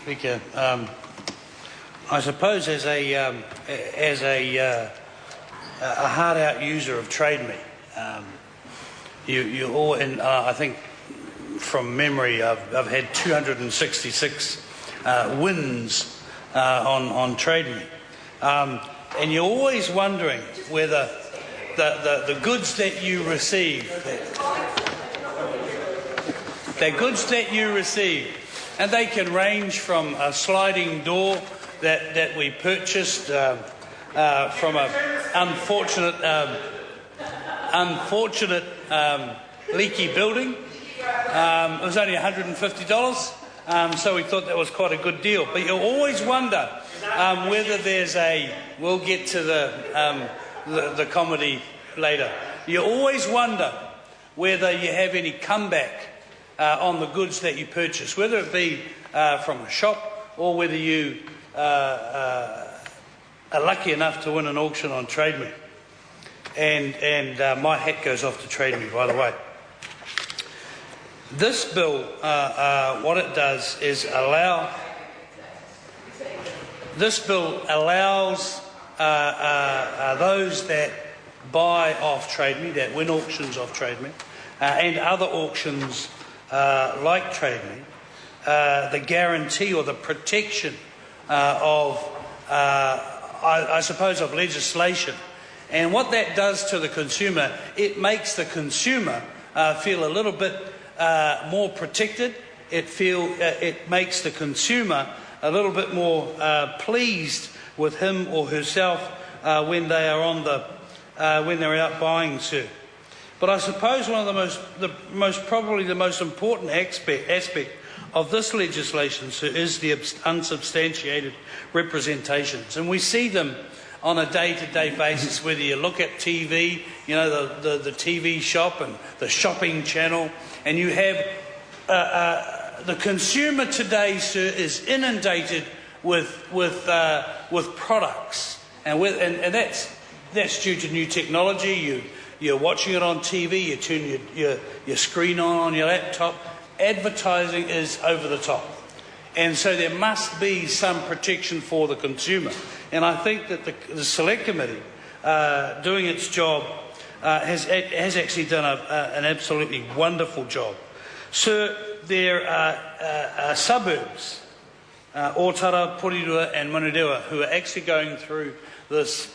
Speaker. I suppose as a hard-out user of Trade Me, you all, and I think from memory, I've had 266 wins on Trade Me, and you're always wondering whether the goods that you receive, and they can range from a sliding door that we purchased from an unfortunate leaky building. It was only $150, so we thought that was quite a good deal. But you always wonder whether there's a... We'll get to the comedy later. You always wonder whether you have any comeback on the goods that you purchase, whether it be from a shop or whether you are lucky enough to win an auction on Trade Me. And my hat goes off to Trade Me, by the way. This bill, what it does is allows those that buy off Trade Me, that win auctions off Trade Me, and other auctions like Trade Me, the guarantee or the protection of, I suppose, of legislation. And what that does to the consumer, it makes the consumer feel a little bit more protected. It makes the consumer a little bit more pleased with him or herself when they are when they're out buying, sir. But I suppose one of the most important aspect of this legislation, sir, is the unsubstantiated representations, and we see them on a day-to-day basis. Whether you look at TV, you know, the TV shop and the shopping channel, and you have the consumer today, sir, is inundated with products, and that's due to new technology. You're watching it on TV, you turn your screen on your laptop. Advertising is over the top. And so there must be some protection for the consumer. And I think that the Select Committee, doing its job, has actually done an absolutely wonderful job. Sir, there are suburbs, Otara, Porirua and Manurewa, who are actually going through this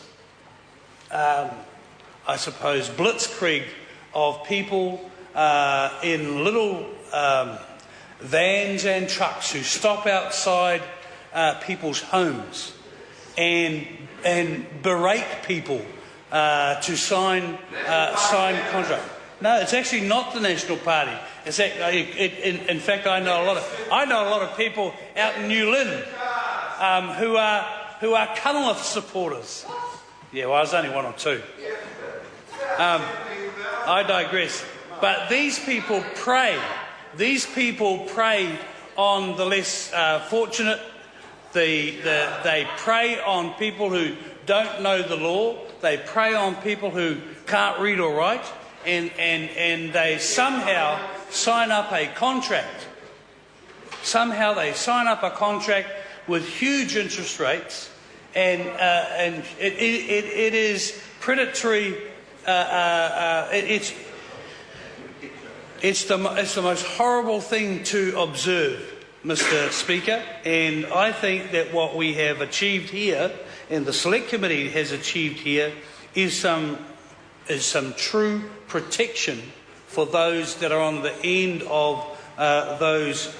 I suppose, blitzkrieg of people in little vans and trucks who stop outside people's homes and berate people to sign contract. No, it's actually not the National Party. It's in fact, I know a lot of people out in New Lynn who are Cunliffe supporters. Yeah, well, I was only one or two. I digress. But these people prey. These people prey on the less fortunate. They prey on people who don't know the law. They prey on people who can't read or write, and they somehow sign up a contract. Somehow they sign up a contract with huge interest rates, and it is predatory. It's the most horrible thing to observe, Mr. Speaker, and I think that what we have achieved here, and the Select Committee has achieved here, is some true protection for those that are on the end of those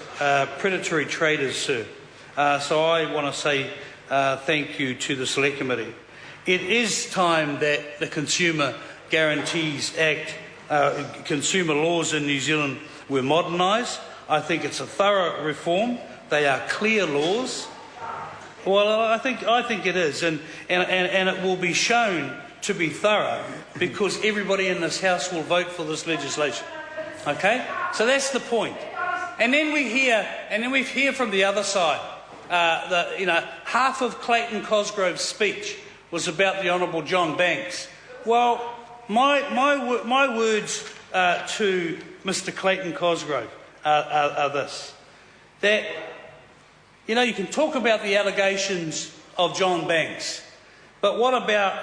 predatory traders, sir. So I want to say thank you to the Select Committee. It is time that the Consumer Guarantees Act, consumer laws in New Zealand were modernised. I think it's a thorough reform. They are clear laws. Well, I think it is, and it will be shown to be thorough because everybody in this House will vote for this legislation. Okay, so that's the point. And then we hear from the other side. Half of Clayton Cosgrove's speech was about the Honourable John Banks. Well, my words to Mr. Clayton Cosgrove are this: that You know, you can talk about the allegations of John Banks, but what about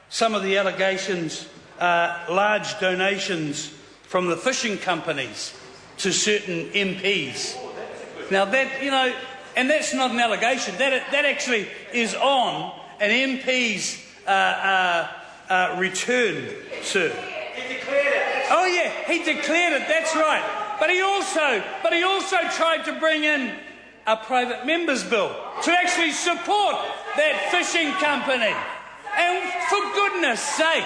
some of the allegations, large donations from the fishing companies to certain MPs? Now that, you know, and that's not an allegation, that actually is on an MP's return, sir. He declared it. Oh yeah, he declared it, that's right. But he also tried to bring in a private member's bill to actually support that fishing company. And for goodness sake,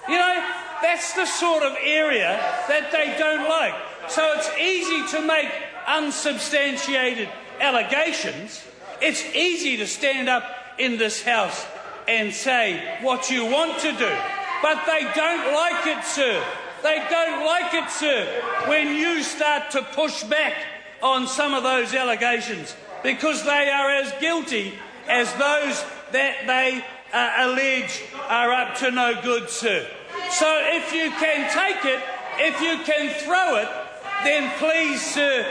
you know, that's the sort of area that they don't like. So it's easy to make unsubstantiated allegations. It's easy to stand up in this House and say what you want to do. But they don't like it, sir. They don't like it, sir, when you start to push back on some of those allegations, because they are as guilty as those that they allege are up to no good, sir. So if you can take it, if you can throw it, then please, sir,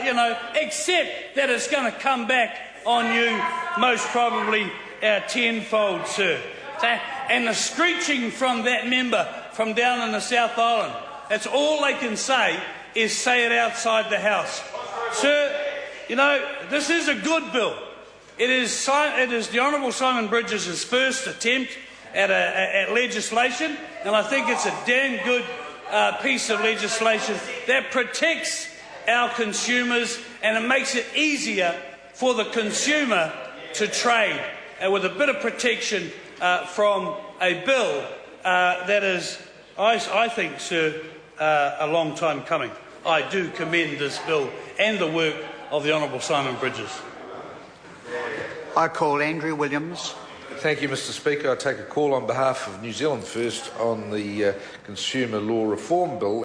you know, accept that it's going to come back on you, most probably tenfold, sir. And the screeching from that member from down in the South Island, that's all they can say is say it outside the House. Sir, you know, this is a good bill. It is the Honourable Simon Bridges' first attempt at legislation, and I think it's a damn good piece of legislation that protects our consumers, and it makes it easier for the consumer to trade, and with a bit of protection from a bill that is, I think, sir, a long time coming. I do commend this bill and the work of the Honourable Simon Bridges. I call Andrew Williams. Thank you, Mr Speaker. I take a call on behalf of New Zealand First on the Consumer Law Reform Bill.